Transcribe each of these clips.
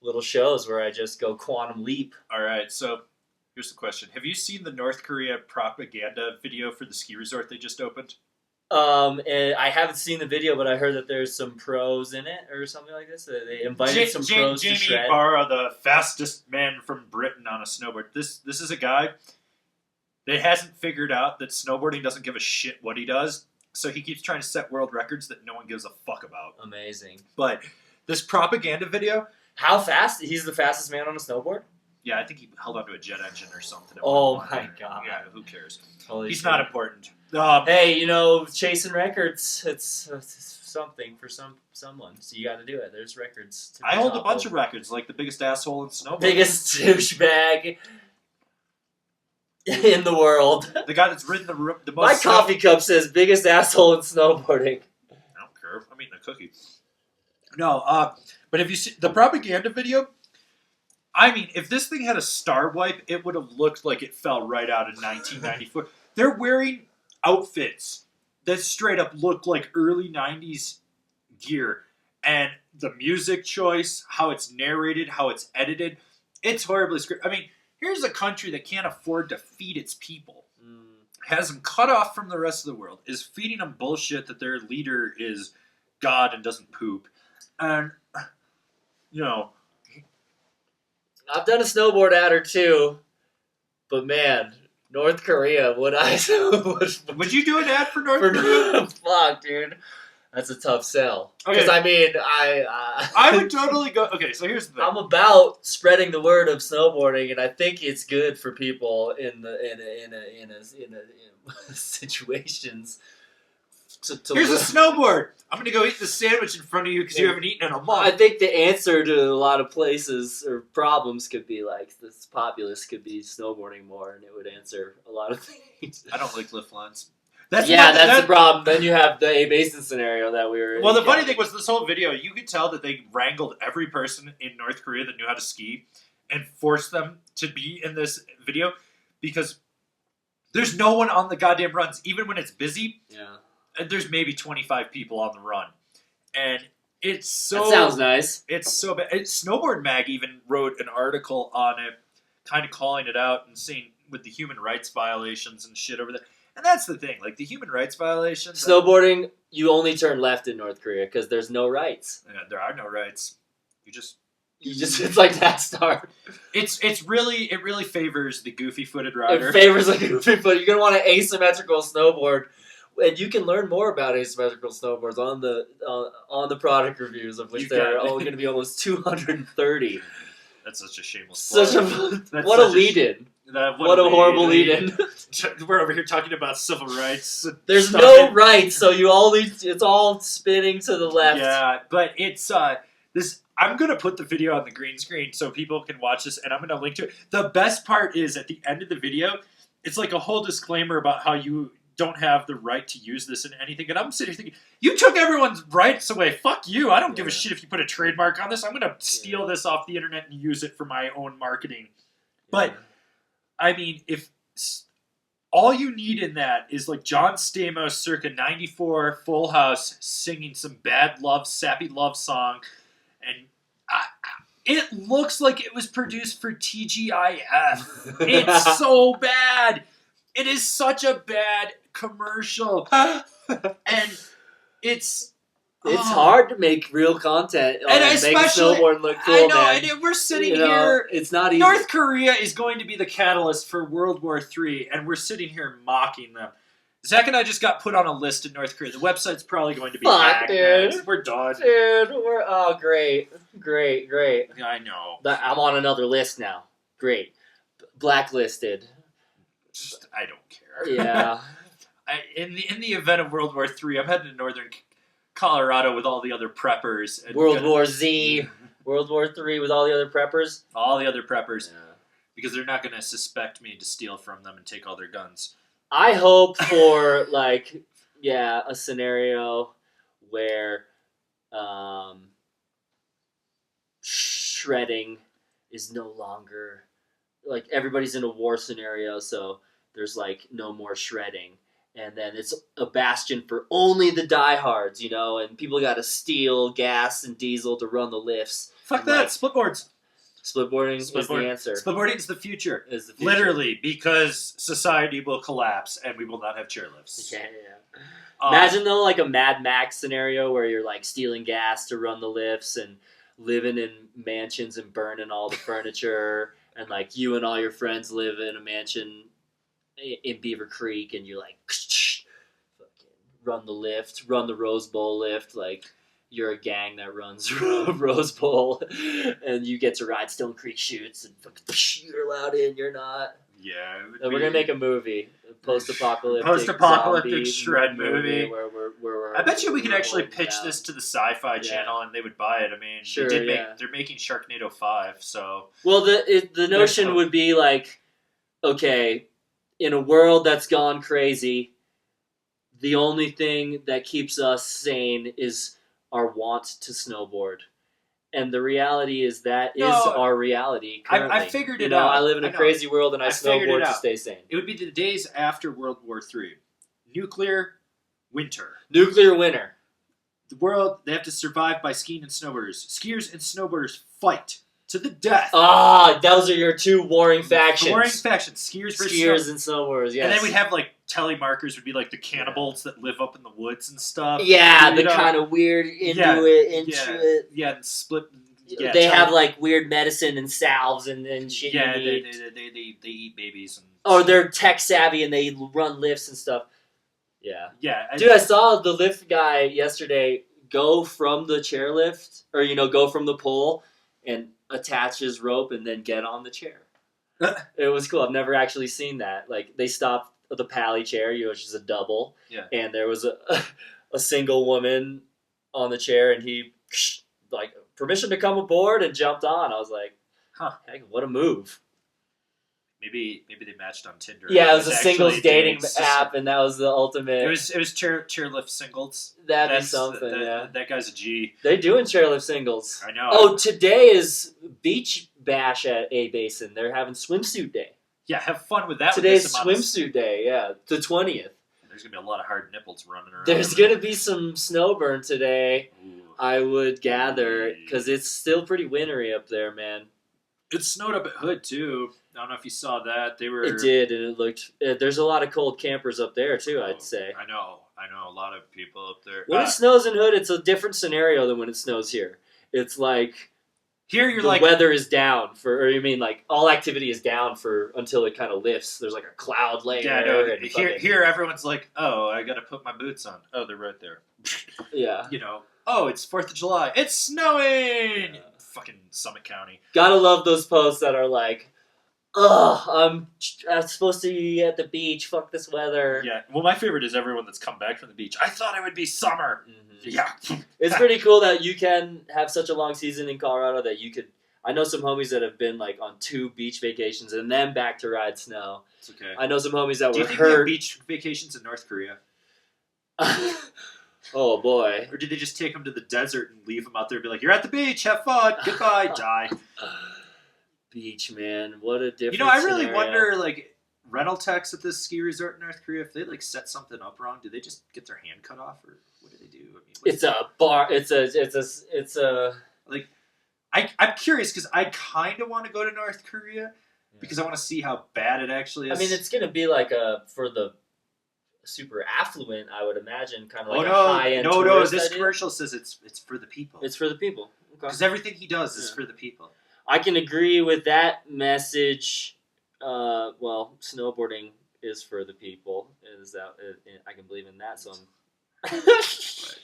little shows where I just go quantum leap. All right, so here's the question: have you seen the North Korea propaganda video for the ski resort they just opened? And I haven't seen the video, but I heard that there's some pros in it or something like this. They invited some pros to shred. Jamie Barra, the fastest man from Britain on a snowboard. This is a guy that hasn't figured out that snowboarding doesn't give a shit what he does, so he keeps trying to set world records that no one gives a fuck about. Amazing. But this propaganda video... How fast? He's the fastest man on a snowboard? Yeah, I think he held onto a jet engine or something. Oh my god. Yeah, who cares? Holy He's shit. not important. Hey, chasing records, it's something for someone. So you got to do it. There's records. I hold a bunch of records, like the biggest asshole in snowboarding. Biggest douchebag in the world. The guy that's ridden the most... My coffee cup says biggest asshole in snowboarding. I don't care. I'm eating a cookie. No, but have you seen the propaganda video? I mean, if this thing had a star wipe, it would have looked like it fell right out of 1994. They're wearing outfits that straight up look like early 90s gear. And the music choice, how it's narrated, how it's edited, it's horribly scripted. I mean, here's a country that can't afford to feed its people. Has them cut off from the rest of the world, is feeding them bullshit that their leader is God and doesn't poop. And, I've done a snowboard ad or two, but man, North Korea, would you do an ad for North Korea? Fuck, dude. That's a tough sell. Okay. Because, I mean, I would totally go... Okay, so here's the thing. I'm about spreading the word of snowboarding, and I think it's good for people in situations. Here's a snowboard. I'm going to go eat the sandwich in front of you because you haven't eaten in a month. I think the answer to a lot of places or problems could be like this populace could be snowboarding more, and it would answer a lot of things. I don't like lift lines. That's the problem. Then you have the A Basin scenario that we were in. Well, the funny thing was this whole video, you could tell that they wrangled every person in North Korea that knew how to ski and forced them to be in this video because there's no one on the goddamn runs, even when it's busy. Yeah. And there's maybe 25 people on the run. And it's so... That sounds nice. It's so bad. Snowboard Mag even wrote an article on it, kind of calling it out and saying with the human rights violations and shit over there. And that's the thing, like the human rights violations. Snowboarding, you only turn left in North Korea because there's no rights. Yeah, there are no rights. You just it's like NASCAR. It really favors the goofy-footed rider. It favors the goofy foot. You're gonna want an asymmetrical snowboard, and you can learn more about asymmetrical snowboards on the product reviews, of which there are only going to be almost 230. That's such a shameless. What a lead-in. What a horrible lead-in. We're over here talking about civil rights. There's no rights, so it's all spinning to the left. Yeah, but it's this. I'm gonna put the video on the green screen so people can watch this, and I'm gonna link to it. The best part is at the end of the video, it's like a whole disclaimer about how you don't have the right to use this in anything. And I'm sitting here thinking, you took everyone's rights away. Fuck you. I don't give a shit if you put a trademark on this. I'm gonna steal this off the internet and use it for my own marketing. But I mean, if all you need in that is like John Stamos circa 94 Full House singing some bad love, sappy love song, and it looks like it was produced for TGIF. It's so bad. It is such a bad commercial. And it's hard to make real content and make snowboard look cool, I know, man. and we're sitting here. It's not easy. North Korea is going to be the catalyst for World War III, and we're sitting here mocking them. Zach and I just got put on a list in North Korea. The website's probably going to be hacked. Dude. We're done. Dude, great. I know. I'm on another list now. Great. Blacklisted. I don't care. Yeah. In the event of World War III, I'm heading to northern Colorado with all the other preppers. And World War Z, World War III with all the other preppers? All the other preppers. Yeah. Because they're not going to suspect me to steal from them and take all their guns. I hope for, a scenario where shredding is no longer... everybody's in a war scenario, so there's, no more shredding. And then it's a bastion for only the diehards, you know, and people got to steal gas and diesel to run the lifts. Fuck and, that, like, splitboards. Splitboarding is the answer. Splitboarding is the future. Is the future. Literally, because society will collapse and we will not have chairlifts. Yeah. Imagine though, like a Mad Max scenario where you're like stealing gas to run the lifts and living in mansions and burning all the furniture, and like you and all your friends live in a mansion in Beaver Creek, and you like fucking run the lift, run the Rose Bowl lift, like you're a gang that runs Rose Bowl, and you get to ride Stone Creek chutes, and you're allowed in, you're not. Yeah, we're gonna make a movie, a post-apocalyptic shred movie. Where I bet you we could actually pitch this to the Sci-Fi Channel and they would buy it. I mean, sure, they're making Sharknado 5, so. Well, the notion would be like, okay, in a world that's gone crazy, the only thing that keeps us sane is our want to snowboard. And the reality is that is our reality currently. I figured it out. I live in a crazy world and I snowboard to stay sane. It would be the days after World War III. Nuclear winter. Nuclear winter. The world, they have to survive by skiing and snowboarders. Skiers and snowboarders fight to the death. Those are your two warring factions. Warring factions. Skiers and snowboarders, yes. And then we'd have like telemarkers would be like the cannibals that live up in the woods and stuff. Yeah, the kind of weird Inuit. Yeah, and split. Yeah, they have like weird medicine and salves and shit. Yeah, they eat babies. They're tech savvy and they run lifts and stuff. Yeah. Yeah. Dude, I saw the lift guy yesterday go from the chairlift, or go from the pole and attach his rope and then get on the chair. It was cool. I've never actually seen that. Like, they stopped the pally chair, which is a double. Yeah. And there was a single woman on the chair, and he like permission to come aboard and jumped on. I was like, heck, what a move. Maybe they matched on Tinder. Yeah, it was a singles dating app, and that was the ultimate. It was chairlift singles. That'd be something. That guy's a G. They're doing chairlift singles. I know. Oh, today is Beach Bash at A Basin. They're having swimsuit day. Yeah, have fun with that. Today's swimsuit day. Yeah, the 20th. There's gonna be a lot of hard nipples running around. There's gonna be some snow burn today. Ooh. I would gather, because it's still pretty wintry up there, man. It snowed up at Hood too. I don't know if you saw that. It did, and it looked. There's a lot of cold campers up there too. I'd say. I know. A lot of people up there. When it snows in Hood, it's a different scenario than when it snows here. It's like here you're the weather is down or you mean like all activity is down until it kind of lifts. There's like a cloud layer. Yeah, no. Here everyone's like, oh, I got to put my boots on. Oh, they're right there. Yeah. Oh, it's 4th of July. It's snowing. Yeah. Fucking Summit County. Gotta love those posts that are like, I'm supposed to be at the beach. Fuck this weather. Yeah. Well, my favorite is everyone that's come back from the beach. I thought it would be summer. Mm-hmm. Yeah. It's pretty cool that you can have such a long season in Colorado that you could. I know some homies that have been like on 2 beach vacations and then back to ride snow. It's okay. I know some homies that Do were you think hurt. they have beach vacations in North Korea? Oh boy. Or did they just take them to the desert and leave them out there and be like, you're at the beach, have fun, goodbye, die. Beach, man. What a different I really scenario. wonder, like, rental techs at this ski resort in North Korea, if they, like, set something up wrong, do they just get their hand cut off, or what do they do? I mean, it's a bar. It's a. Like, I'm curious, because I kind of want to go to North Korea, because I want to see how bad it actually is. I mean, it's going to be like for the super affluent, I would imagine, kind of like a high-end No, this idea. commercial says it's for the people. It's for the people. Because everything he does is for the people. I can agree with that message. Well, snowboarding is for the people. I can believe in that. So beach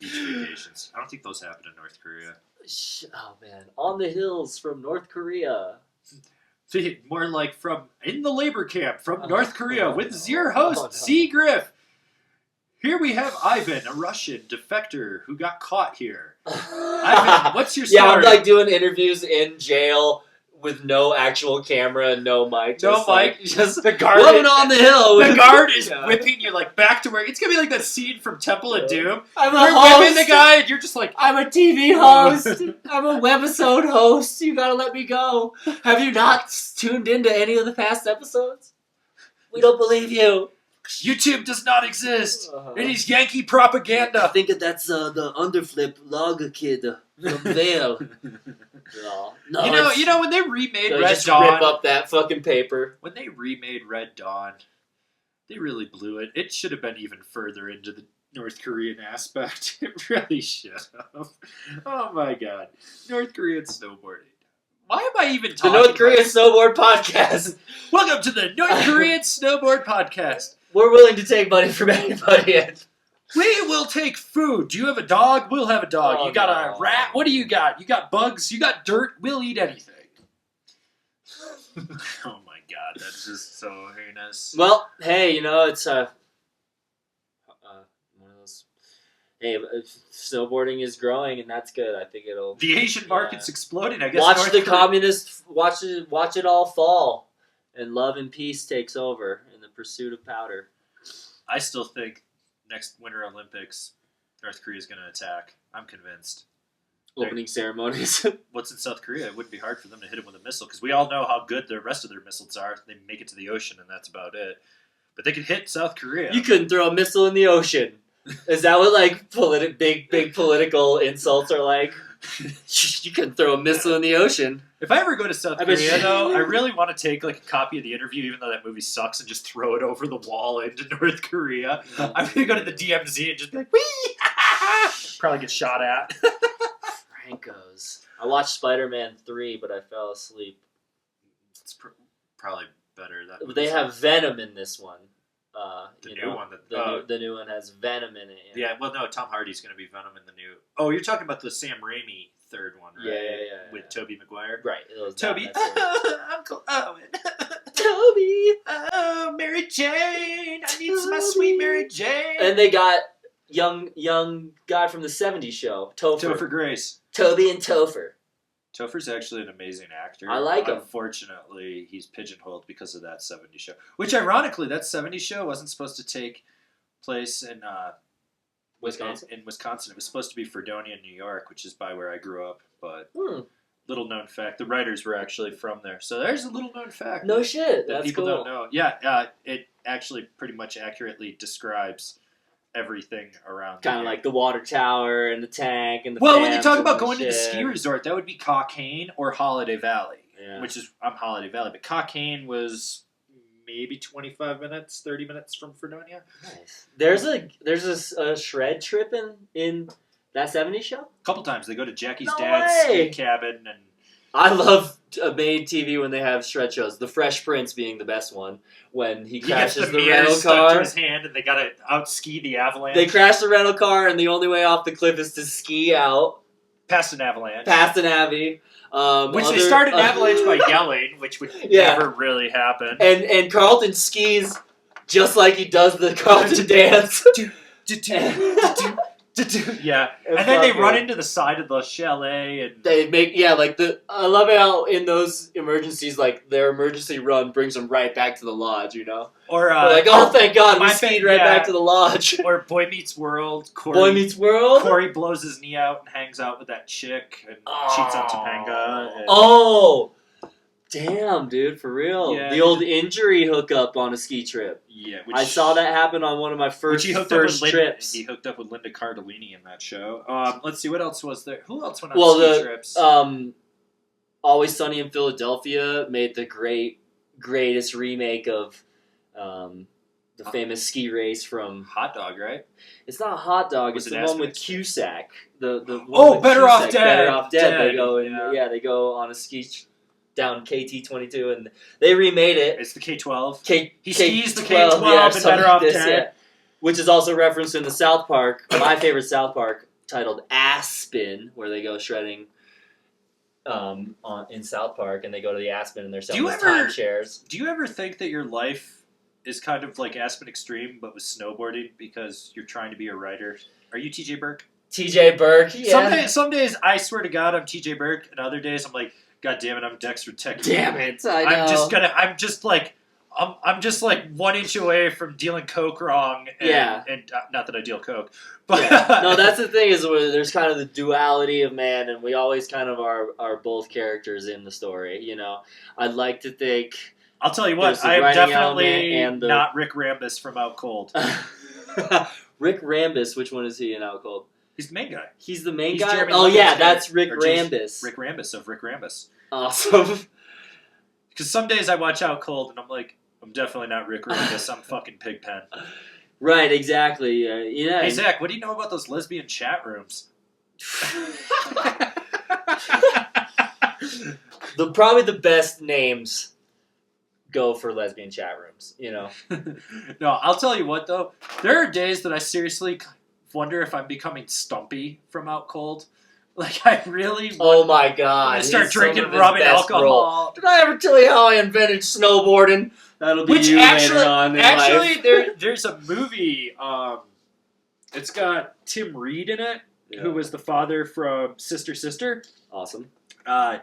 vacations. I don't think those happen in North Korea. Oh man, on the hills from North Korea. More like from in the labor camp from North Korea with your host C. Griff. Here we have Ivan, a Russian defector who got caught here. Ivan, what's your story? Yeah, I'm like doing interviews in jail with no actual camera and no mic. Just the guard living on the hill. The guard is whipping you like back to where it's gonna be like that scene from Temple of Doom. I'm a You're host. whipping the guy and you're just like, I'm a TV host. I'm a webisode host. You gotta let me go. Have you not tuned into any of the past episodes? We don't believe you. YouTube does not exist. Uh-huh. It is Yankee propaganda. I think that's the underflip logger kid from Vale. No, You know when they remade no, Red just Dawn. rip up that fucking paper. When they remade Red Dawn, they really blew it. It should have been even further into the North Korean aspect. It really should have. Oh my god. North Korean snowboarding. Why am I even talking The North Korean about... Snowboard Podcast. Welcome to the North Korean Snowboard Podcast. We're willing to take money from anybody. We will take food. Do you have a dog? We'll have a dog. Oh, You got no. a rat? What do you got? You got bugs? You got dirt? We'll eat anything. Oh my god, that's just so heinous. Well, hey, you know, it's one of those. Hey, snowboarding is growing, and that's good. I think it'll. The Asian market's exploding. I guess. Watch North the Korea- communists. Watch it all fall, and love and peace takes over in the pursuit of powder. I still think next Winter Olympics, North Korea is going to attack. I'm convinced. Opening ceremonies. What's in South Korea? It wouldn't be hard for them to hit him with a missile because we all know how good the rest of their missiles are. They make it to the ocean, and that's about it. But they could hit South Korea. You couldn't throw a missile in the ocean. Is that what like big political insults are like? You couldn't throw a missile in the ocean. If I ever go to South I bet Korea, you- though, I really want to take like a copy of the interview, even though that movie sucks, and just throw it over the wall into North Korea. I'm gonna go to the DMZ and just be like, "Wee!" Probably get shot at. Francos. I watched Spider-Man 3, but I fell asleep. It's probably better. That They have Venom in this one. The you new know, one. That, the new one has Venom in it. yeah, well, no, Tom Hardy's going to be Venom in the new... Oh, you're talking about the Sam Raimi third one, right? Yeah. With Tobey Maguire? Right. It was Toby. that Uncle Owen. Toby. Oh, Mary Jane. I need my sweet Mary Jane. And they got young guy from the 70s show, Topher. Topher Grace. Toby and Topher. Topher's actually an amazing actor. I like him. Unfortunately, he's pigeonholed because of that 70s show. Which, ironically, that 70s show wasn't supposed to take place in Wisconsin? In Wisconsin. It was supposed to be Fredonia, New York, which is by where I grew up. But little known fact, the writers were actually from there. So there's a little known fact. No shit. That That's people cool. don't know. Yeah, it actually pretty much accurately describes everything around Kind of like the water tower and the tank and the Well, when you fans talk and about going to the shit. ski resort, that would be Cockaigne or Holiday Valley, Yeah. which is I'm Holiday Valley, but Cockaigne was maybe 25 minutes, 30 minutes from Fredonia. Nice. There's a shred trip in that 70s show? A couple times they go to Jackie's No dad's way! ski cabin, and I love main TV when they have shred shows. The Fresh Prince being the best one when he he gets crashes the the mirror rental stuck to car. his hand, and they gotta out ski the avalanche. They crash the rental car, and the only way off the cliff is to ski out past an avalanche. past an abbey. Which they started an avalanche by yelling, which would Yeah. never really happen. And Carlton skis just like he does the Carlton dance. Yeah, It's and then they fucking- run into the side of the chalet, and They make I love how in those emergencies their emergency run brings them right back to the lodge. You know, or they're like, oh thank God, we my skied fa- right yeah. back to the lodge. or Boy Meets World. Boy Meets World. Corey blows his knee out and hangs out with that chick and cheats on Topanga. And Oh, damn, dude, for real. Yeah, the old injury hookup on a ski trip. yeah, I saw that happen on one of my Which first he hooked up with trips. He hooked up with Linda Cardellini in that show. Let's see, what else was there? Who else went on Well, ski the trips? Always Sunny in Philadelphia made the greatest remake of the famous ski race from. Hot Dog, right? It's not Hot Dog. Was It's it the one Aspen with Express? Cusack. The one Oh, with Better Off Cusack, Dead. Better Off Dead. They Dead, go yeah. they go on a ski down KT22 and they remade it. It's the K-12. He skis the K-12 and Better Off Dead. which is also referenced in the South Park, my favorite South Park, titled Aspen, where they go shredding in South Park, and they go to the Aspen and they're selling timeshares. Do you ever think that your life is kind of like Aspen Extreme, but with snowboarding because you're trying to be a writer? Are you TJ Burke? TJ Burke, yeah. Some days, I swear to God, I'm TJ Burke, and other days I'm like, God damn it, I'm Dexter Tech. Damn it, I know. I'm just like 1 inch away from dealing coke wrong. And, Yeah. and not that I deal coke, but Yeah. No, that's the thing, is where there's kind of the duality of man, and we always kind of are both characters in the story, you know. I'd like to think I'll tell you There's what, the I am writing definitely element and the- not Rick Rambus from Out Cold. Rick Rambus, which one is he in Out Cold? He's the main guy. He's the main He's guy? Jeremy Oh, Linden's yeah, guy. that's Rick Or Jason- Rambus. Rick Rambus of Rick Rambus. Awesome. Because some days I watch Out Cold and I'm like, I'm definitely not Rick Rambus. I'm fucking Pigpen. Right, exactly. Yeah. Hey, Zach, what do you know about those lesbian chat rooms? Probably the best names go for lesbian chat rooms, you know? No, I'll tell you what, though. There are days that I seriously wonder if I'm becoming stumpy from Out Cold. Like, I really Oh my god. I start he's drinking some of his rum and best alcohol. role. Did I ever tell you how I invented snowboarding? That'll be Which you actually, later on in life. there's a movie. It's got Tim Reed in it, who was the father from Sister Sister. Awesome. And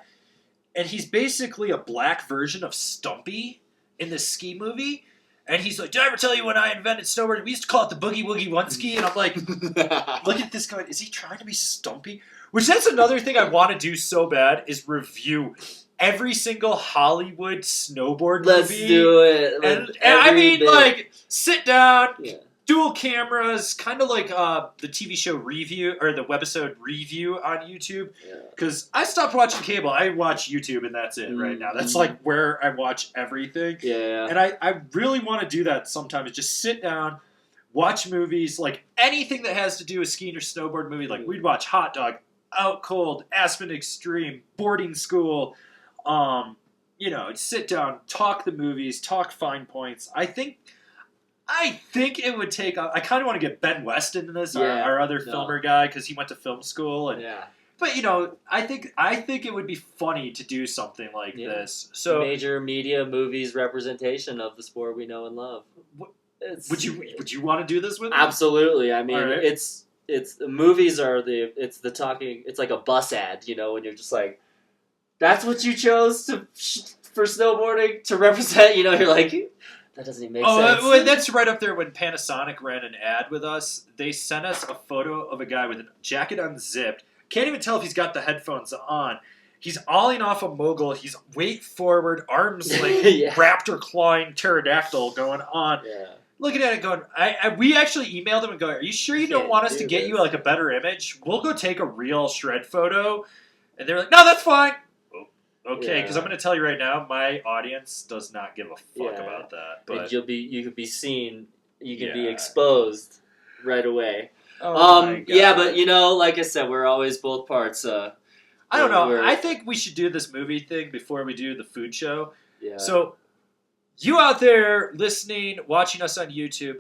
he's basically a black version of Stumpy in this ski movie. And he's like, did I ever tell you when I invented snowboarding? We used to call it the Boogie Woogie One Ski. And I'm like, look at this guy. Is he trying to be Stumpy? Which that's another thing I want to do so bad is review every single Hollywood snowboard Let's movie. do it. And I mean, bit. like, sit down, Yeah. dual cameras, kind of like the TV show review or the webisode review on YouTube. Because I stopped watching cable. I watch YouTube and that's it right now. That's like where I watch everything. Yeah. And I really want to do that sometimes. Just sit down, watch movies, like anything that has to do with skiing or snowboard movie. Like we'd watch Hot Dog, Out Cold, Aspen Extreme, Boarding School. You know, sit down, talk the movies, talk fine points. I think it would take. I kind of want to get Ben West into this, our other filmer guy, because he went to film school. And but you know, I think it would be funny to do something like this. So major media movies representation of the sport we know and love. Would you want to do this with me? Absolutely. I mean, right. it's the movies are the talking. It's like a bus ad, you know, when you're just like, that's what you chose for snowboarding to represent. You know, you're like, that doesn't even make sense. Well, that's right up there when Panasonic ran an ad with us. They sent us a photo of a guy with a jacket unzipped. Can't even tell if he's got the headphones on. He's olling off a mogul. He's weight forward, arms like raptor clawing pterodactyl going on. Yeah. Looking at it going, we actually emailed him and go, are you sure you don't want us to get you like a better image? We'll go take a real shred photo. And they're like, no, that's fine. Okay, because I'm going to tell you right now, my audience does not give a fuck about that. But you could be seen, you can be exposed right away. Yeah, but you know, like I said, we're always both parts. I don't know. I think we should do this movie thing before we do the food show. Yeah. So, you out there listening, watching us on YouTube,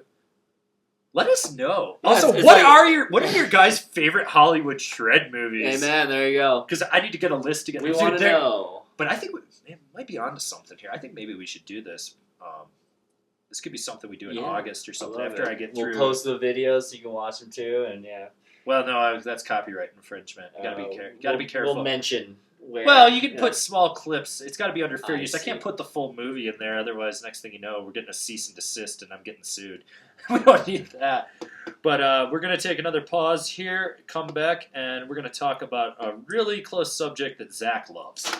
let us know. Yeah, also, it's what like- are your guys' favorite Hollywood shred movies? Hey man, there you go. Because I need to get a list together. We want to know. But I think we might be onto something here. I think maybe we should do this. This could be something we do in August or something after I get through. We'll post the videos so you can watch them too, and Well, no, that's copyright infringement. You gotta be careful. We'll mention where. Well, you can put small clips. It's got to be under fair use. I see. can't put the full movie in there. Otherwise, next thing you know, we're getting a cease and desist, and I'm getting sued. We don't need that. But we're going to take another pause here, come back, and we're going to talk about a really close subject that Zach loves.